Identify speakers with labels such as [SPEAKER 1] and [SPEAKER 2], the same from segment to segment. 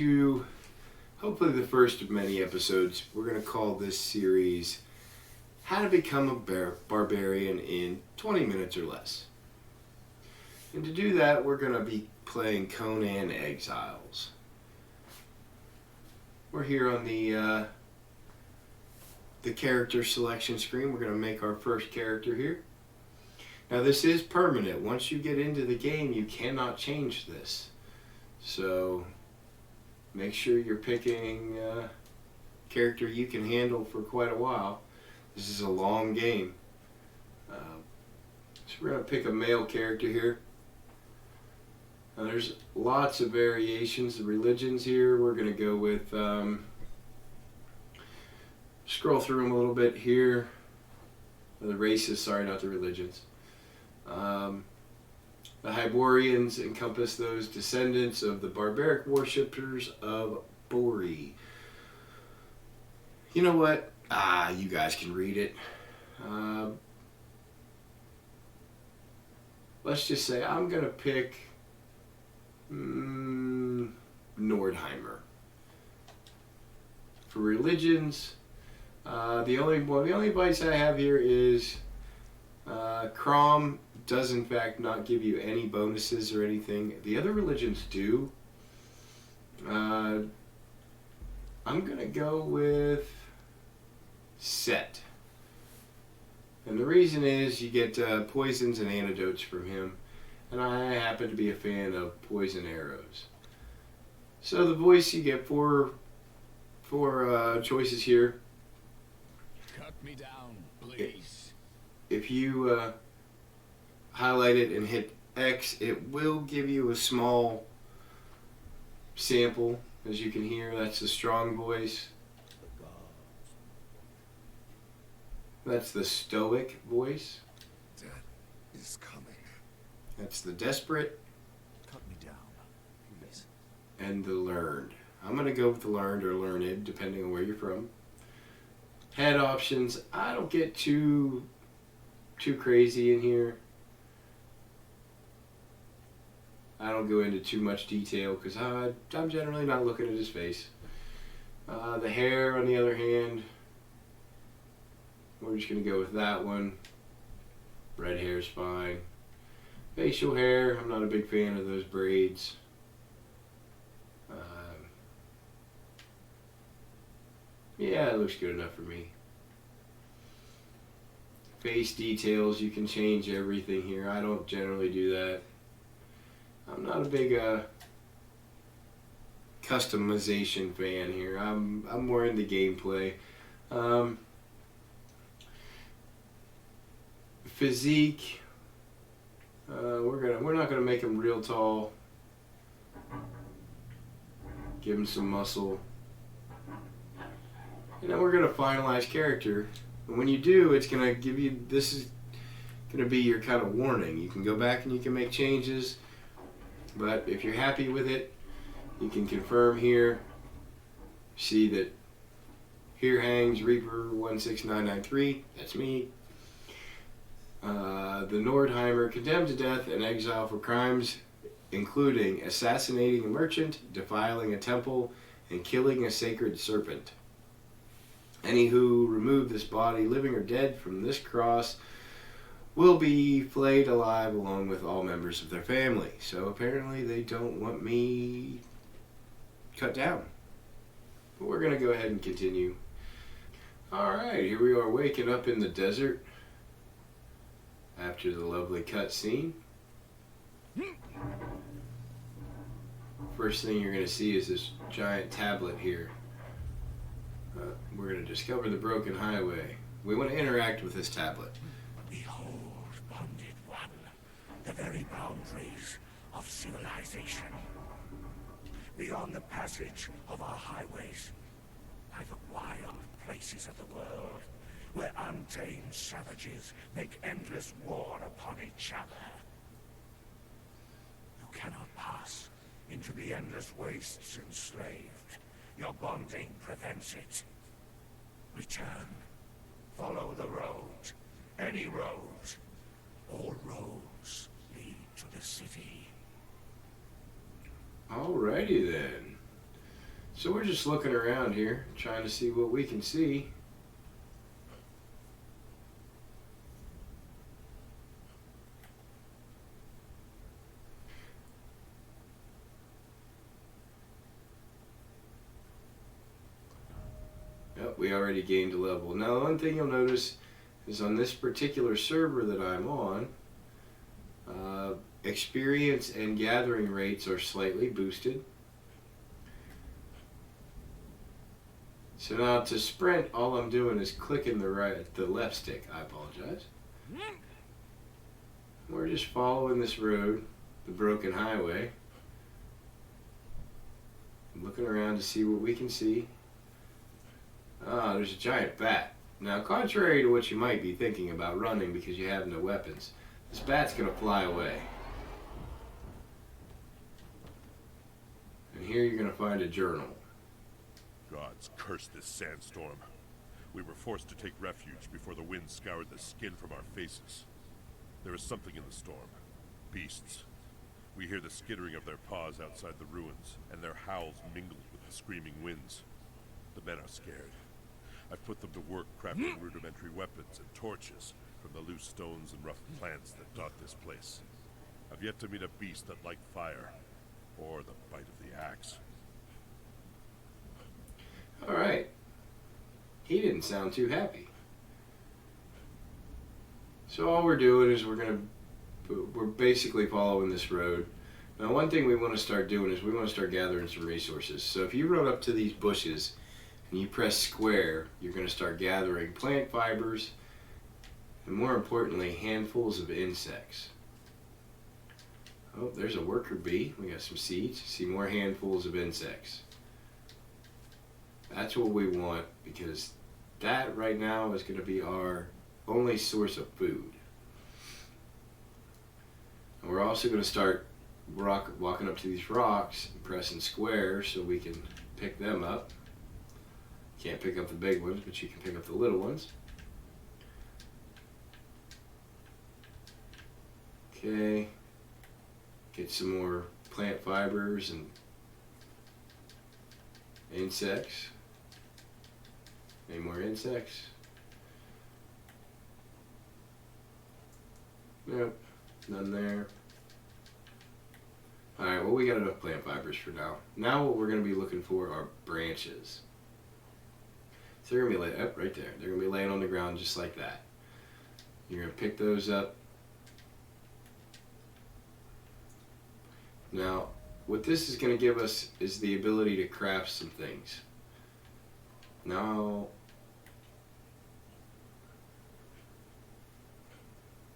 [SPEAKER 1] To hopefully the first of many episodes. We're going to call this series How to Become a Barbarian in 20 Minutes or Less. And to do that, we're going to be playing Conan Exiles. We're here on the character selection screen. We're going to make our first character here. Now this is permanent. Once you get into the game, you cannot change this. So make sure you're picking a character you can handle for quite a while. This is a long game. So we're going to pick a male character here. Now there's lots of variations of religions here. We're going to go with, scroll through them a little bit here. The races, sorry, not the religions. The Hyborians encompass those descendants of the barbaric worshippers of Bori. You know what? You guys can read it. Let's just say I'm going to pick Nordheimer. For religions, the only advice I have here is Crom does in fact not give you any bonuses or anything. The other religions do. I'm gonna go with Set. And the reason is you get poisons and antidotes from him. And I happen to be a fan of poison arrows. So the voice, you get four choices here.
[SPEAKER 2] Cut me down, please.
[SPEAKER 1] If you highlight it and hit X, it will give you a small sample. As you can hear, that's the strong voice. That's the stoic voice.
[SPEAKER 2] Death is coming.
[SPEAKER 1] That's the desperate.
[SPEAKER 2] Cut me down, please.
[SPEAKER 1] And the learned. I'm going to go with the learned or learned, depending on where you're from. Head options, I don't get too crazy in here. I don't go into too much detail because I'm generally not looking at his face. The hair, on the other hand, we're just going to go with that one. Red hair is fine. Facial hair, I'm not a big fan of those braids. Yeah, it looks good enough for me. Face details, you can change everything here. I don't generally do that. I'm not a big customization fan here. I'm more into gameplay. Physique, we're not gonna make him real tall. Give him some muscle. And then we're gonna finalize character. And when you do, it's gonna give you, this is gonna be your kind of warning. You can go back and you can make changes. But if you're happy with it, you can confirm here. See that here hangs Reaper 16993. That's me. The Nordheimer, condemned to death and exile for crimes including assassinating a merchant, defiling a temple, and killing a sacred serpent. Any who remove this body, living or dead, from this cross will be flayed alive along with all members of their family. So apparently they don't want me cut down. But we're going to go ahead and continue. Alright, here we are waking up in the desert after the lovely cutscene. First thing you're going to see is this giant tablet here. We're going to discover the broken highway. We want to interact with this tablet.
[SPEAKER 3] Behold, bonded one, the very boundaries of civilization. Beyond the passage of our highways lie the wild places of the world, where untamed savages make endless war upon each other. You cannot pass into the endless wastes enslaved. Your bonding prevents it. Return. Follow the road. Any road. All roads lead to the city.
[SPEAKER 1] Alrighty then. So we're just looking around here, trying to see what we can see. Yep, we already gained a level. Now, one thing you'll notice is on this particular server that I'm on, experience and gathering rates are slightly boosted. So now to sprint, all I'm doing is clicking the left stick. I apologize. We're just following this road, the broken highway, looking around to see what we can see. Ah, there's a giant bat. Now, contrary to what you might be thinking about running because you have no weapons, this bat's gonna fly away. And here you're gonna find a journal.
[SPEAKER 4] Gods curse this sandstorm. We were forced to take refuge before the wind scoured the skin from our faces. There is something in the storm. Beasts. We hear the skittering of their paws outside the ruins, and their howls mingled with the screaming winds. The men are scared. I've put them to work crafting rudimentary weapons and torches from the loose stones and rough plants that dot this place. I've yet to meet a beast that liked fire, or the bite of the axe.
[SPEAKER 1] Alright. He didn't sound too happy. So all we're doing is we're basically following this road. Now, one thing we want to start doing is we want to start gathering some resources. So if you run up to these bushes and you press square, you're going to start gathering plant fibers and, more importantly, handfuls of insects. Oh, there's a worker bee. We got some seeds. See more handfuls of insects. That's what we want, because that right now is going to be our only source of food. And we're also going to start walking up to these rocks and pressing square so we can pick them up. Can't pick up the big ones, but you can pick up the little ones. Okay. Get some more plant fibers and insects. Any more insects? Nope, none there. Alright, well, we got enough plant fibers for now. Now what we're going to be looking for are branches. So they're going to be laying up right there. They're going to be laying on the ground just like that. You're going to pick those up. Now, what this is going to give us is the ability to craft some things. Now,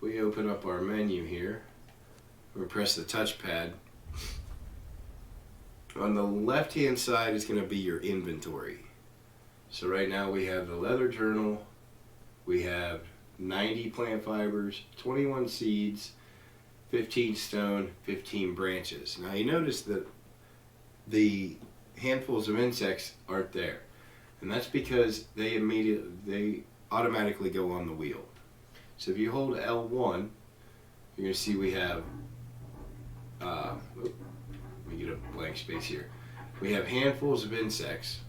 [SPEAKER 1] we open up our menu here. We press the touchpad. On the left hand side is going to be your inventory. So right now we have the leather journal, we have 90 plant fibers, 21 seeds, 15 stone, 15 branches. Now you notice that the handfuls of insects aren't there. And that's because they automatically go on the wheel. So if you hold L1, you're going to see we have, let me get a blank space here. We have handfuls of insects,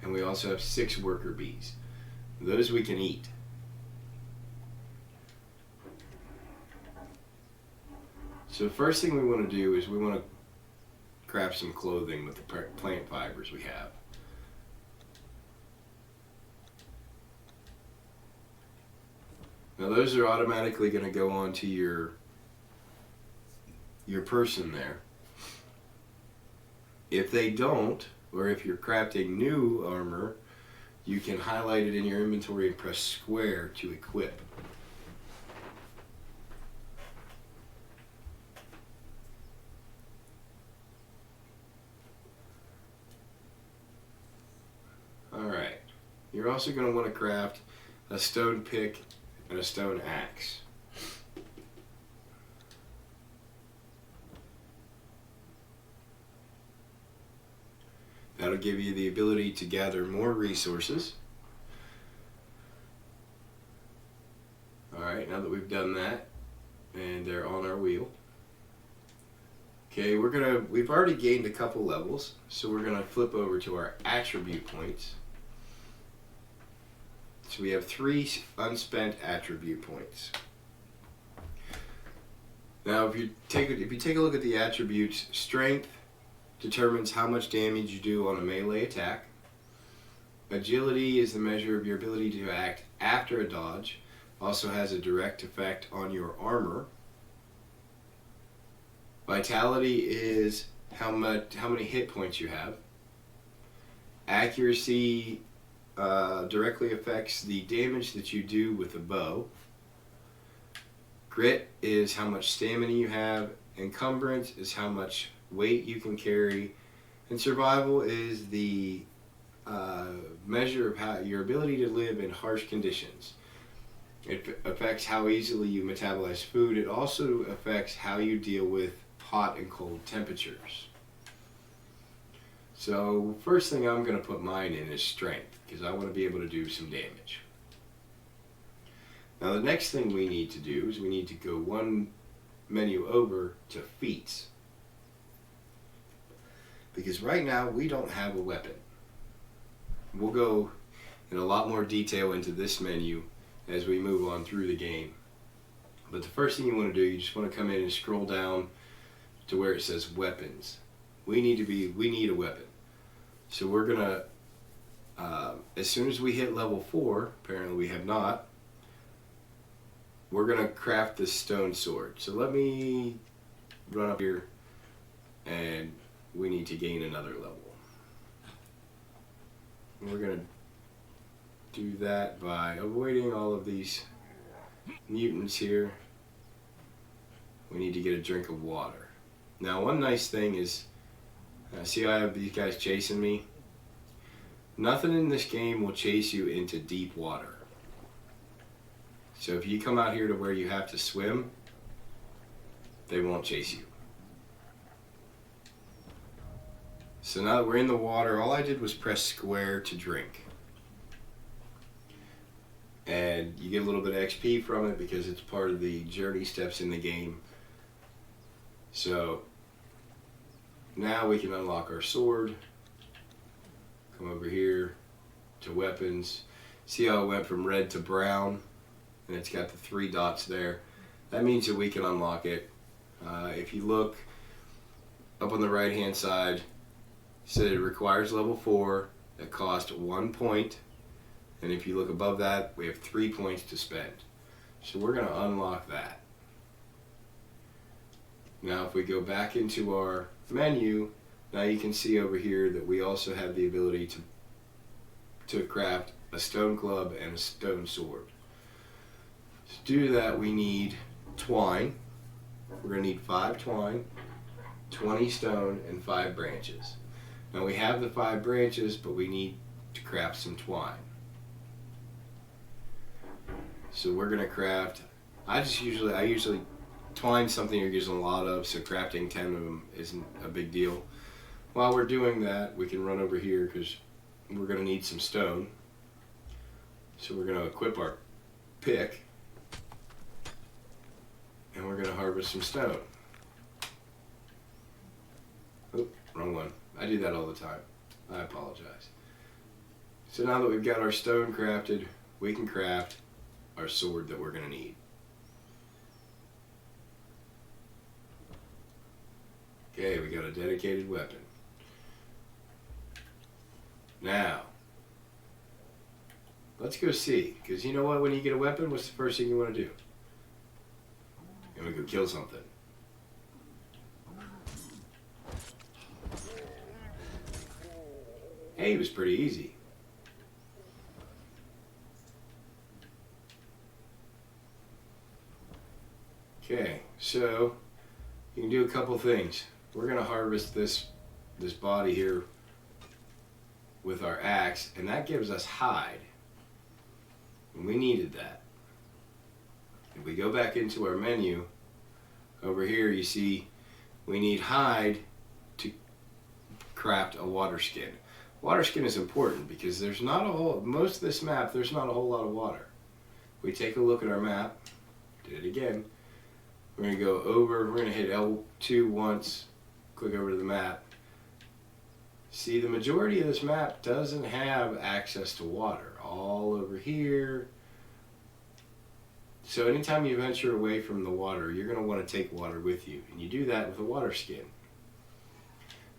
[SPEAKER 1] and we also have 6 worker bees. Those we can eat. So the first thing we want to do is we want to craft some clothing with the plant fibers we have. Now those are automatically going to go onto your person there. If they don't, or if you're crafting new armor, you can highlight it in your inventory and press square to equip. Alright, you're also going to want to craft a stone pick and a stone axe. That'll give you the ability to gather more resources. Alright, now that we've done that, and they're on our wheel. Okay, we've already gained a couple levels, so we're gonna flip over to our attribute points. So we have 3 unspent attribute points. Now, if you take a look at the attributes, strength determines how much damage you do on a melee attack. Agility is the measure of your ability to act after a dodge. Also has a direct effect on your armor. Vitality is how many hit points you have. Accuracy directly affects the damage that you do with a bow. Grit is how much stamina you have. Encumbrance is how much weight you can carry. And survival is the measure of how your ability to live in harsh conditions. It affects how easily you metabolize food. It also affects how you deal with hot and cold temperatures. So first thing I'm going to put mine in is strength, because I want to be able to do some damage. Now the next thing we need to do is we need to go one menu over to feats. Because right now we don't have a weapon. We'll go in a lot more detail into this menu as we move on through the game. But the first thing you want to do, you just want to come in and scroll down to where it says weapons. We need a weapon. So we're gonna, as soon as we hit level 4, apparently we have not, we're gonna craft this stone sword. So let me run up here, and we need to gain another level. And we're gonna do that by avoiding all of these mutants here. We need to get a drink of water. Now one nice thing is, see how I have these guys chasing me? Nothing in this game will chase you into deep water. So if you come out here to where you have to swim, they won't chase you. So now that we're in the water, all I did was press square to drink. And you get a little bit of XP from it because it's part of the journey steps in the game. So now we can unlock our sword. Come over here to weapons. See how it went from red to brown? And it's got the 3 dots there. That means that we can unlock it. If you look up on the right hand side, it said it requires level 4. That cost 1 point. And if you look above that, we have 3 points to spend. So we're going to unlock that. Now if we go back into our menu, now you can see over here that we also have the ability to craft a stone club and a stone sword. To do that we need twine. We're going to need 5 twine, 20 stone, and 5 branches. Now we have the 5 branches, but we need to craft some twine. So we're going to craft, I usually twine something you're using a lot of, so crafting 10 of them isn't a big deal. While we're doing that, we can run over here because we're going to need some stone. So we're going to equip our pick, and we're going to harvest some stone. Oh, wrong one. I do that all the time. I apologize. So now that we've got our stone crafted, we can craft our sword that we're going to need. Okay, we got a dedicated weapon. Now, let's go see, because you know what, when you get a weapon, what's the first thing you want to do? You want to go kill something. Hey, it was pretty easy. Okay, so you can do a couple things. We're going to harvest this body here with our axe, and that gives us hide. And we needed that. If we go back into our menu, over here you see we need hide to craft a water skin. Water skin is important because there's not a whole, most of this map, there's not a whole lot of water. We take a look at our map, did it again. We're going to go over, we're going to hit L2 once, click over to the map. See, the majority of this map doesn't have access to water. All over here. So anytime you venture away from the water, you're going to want to take water with you. And you do that with a water skin.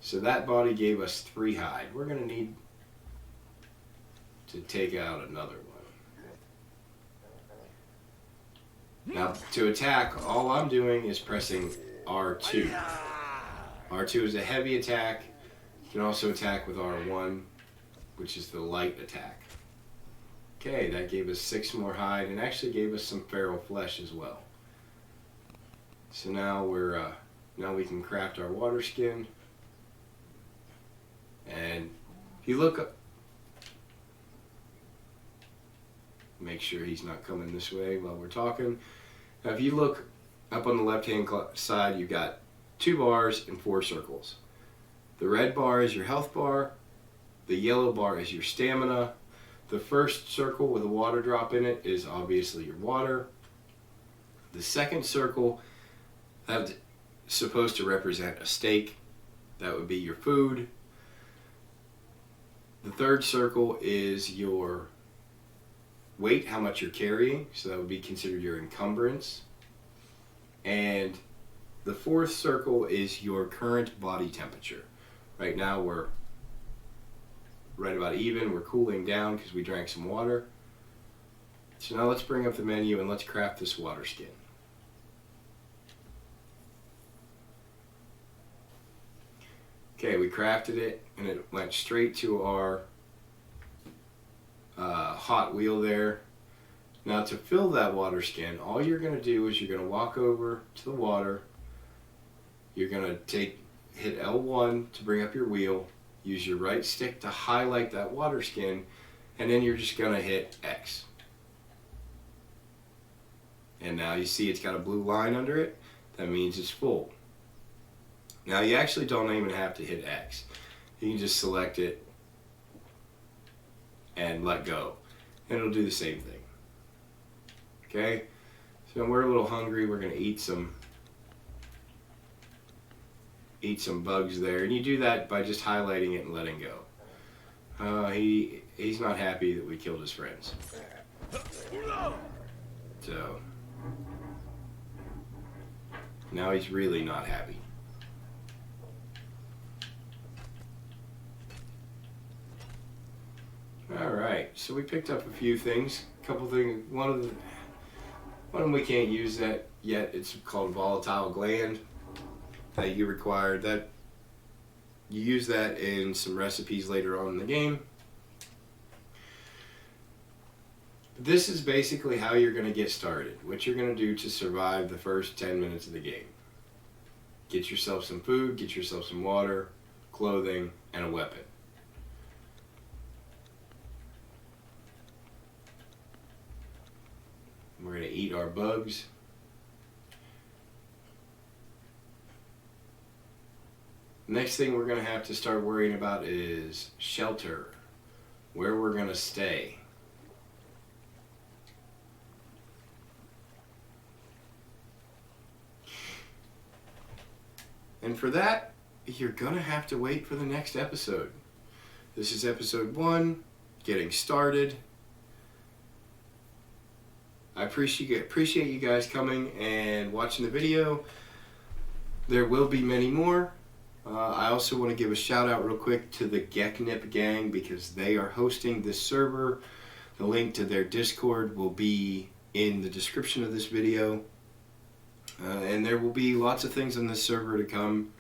[SPEAKER 1] So that body gave us 3 hide. We're going to need to take out another one. Now, to attack, all I'm doing is pressing R2. R2 is a heavy attack. You can also attack with R1, which is the light attack. Okay, that gave us 6 more hide and actually gave us some feral flesh as well. So now now we can craft our water skin. And if you look up, make sure he's not coming this way while we're talking. Now if you look up on the left hand side, you've got 2 bars and 4 circles. The red bar is your health bar, the yellow bar is your stamina. The first circle with a water drop in it is obviously your water. The second circle, that's supposed to represent a steak. That would be your food. The third circle is your weight, how much you're carrying. So that would be considered your encumbrance. And the fourth circle is your current body temperature. Right now we're right about even. We're cooling down because we drank some water. So now let's bring up the menu and let's craft this water skin. Okay, we crafted it and it went straight to our hot wheel there. Now to fill that water skin, all you're going to do is you're going to walk over to the water. You're going to hit L1 to bring up your wheel. Use your right stick to highlight that water skin, and then you're just going to hit X. And now you see it's got a blue line under it. That means it's full. Now you actually don't even have to hit X. You can just select it and let go. And it'll do the same thing. Okay? So we're a little hungry. We're going to eat some bugs there, and you do that by just highlighting it and letting go. He's not happy that we killed his friends. So now he's really not happy. Alright, so we picked up a few things. A couple things. One of them we can't use that yet. It's called volatile gland. That you require, that you use that in some recipes later on in the game. This is basically how you're going to get started. What you're going to do to survive the first 10 minutes of the game. Get yourself some food, get yourself some water, clothing, and a weapon. We're going to eat our bugs. Next thing we're going to have to start worrying about is shelter, where we're going to stay. And for that, you're going to have to wait for the next episode. This is episode 1, getting started. I appreciate you guys coming and watching the video. There will be many more. I also want to give a shout out real quick to the Geknip gang because they are hosting this server. The link to their Discord will be in the description of this video. And there will be lots of things on this server to come.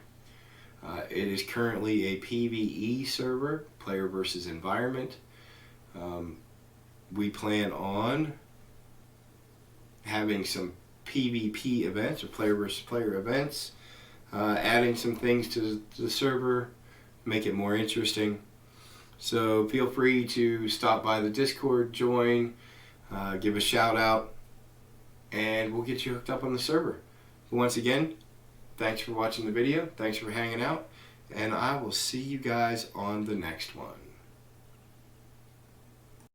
[SPEAKER 1] It is currently a PvE server, player versus environment. We plan on having some PvP events or player versus player events. Adding some things to the server, make it more interesting. So feel free to stop by the Discord, join, give a shout out, and we'll get you hooked up on the server. But once again, thanks for watching the video, thanks for hanging out, and I will see you guys on the next one.